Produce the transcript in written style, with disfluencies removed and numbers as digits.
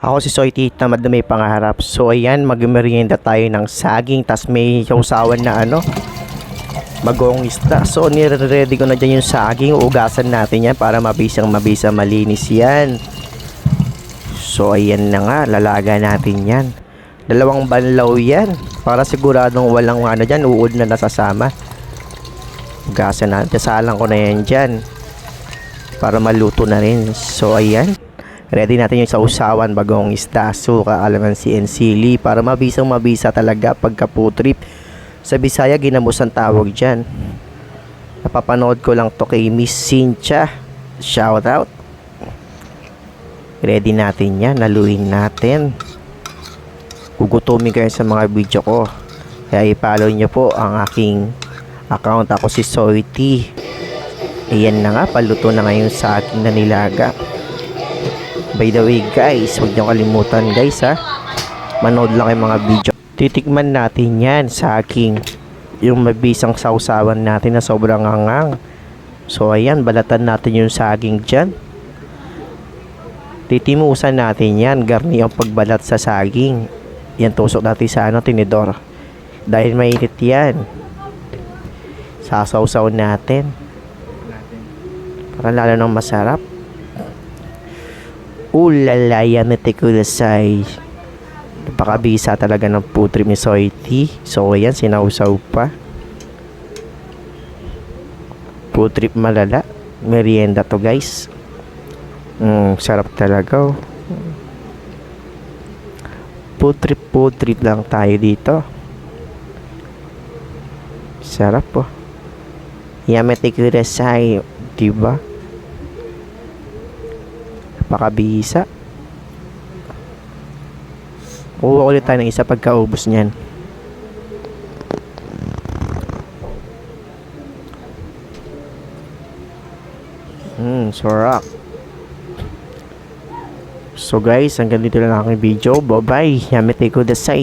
Ako si Soy tamad na may pangarap. So ayan, magmerienda tayo ng saging. Tas may sausawan na bagong isda. So nire-ready ko na dyan yung saging. Uugasan natin yan para mabisa malinis yan. So ayan na nga, lalaga natin yan. Dalawang banlaw yan. Para siguradong walang dyan, uod na nasasama. Ugasan natin. Salang ko na yan dyan. Para maluto na rin. So ayan. Ready natin yung sausawan, bagong isda, suka, alamansi, and sili para mabisa talaga pagka food trip. Sa Bisaya, ginamos ang tawag dyan. Napapanood ko lang to kay Miss Cynthia. Shout out. Ready natin yan. Naluin natin. Gugutumin kayo sa mga video ko. Kaya i-follow nyo po ang aking account. Ako si Soy T. Ayan na nga, paluto na ngayon sa aking nanilaga. By the way guys, huwag niyo kalimutan guys manood lang yung mga video. Titikman natin yan sa aking yung mabisang sausawan natin na sobrang hangang. So ayan, balatan natin yung saging dyan. Titimusan natin yan, garni ang pagbalat sa saging. Yan, tusok natin sa tinidor. Dahil mainit yan. Sasawsaw natin. Para lalo nang masarap. Ulalaya na tikulasay. Napakabisa talaga ng food trip ni Soy T. So ayan, sinausaw pa. Food trip malala. Merienda to guys. Sarap talaga. Food trip lang tayo dito. Sarap po. Yamete kurasay, diba? Napakabisa. Kuha ulit tayo ng isa pagkaubos niyan. Sarap. So guys, hanggang dito lang ang aking video. Bye bye. Yamete kudasai.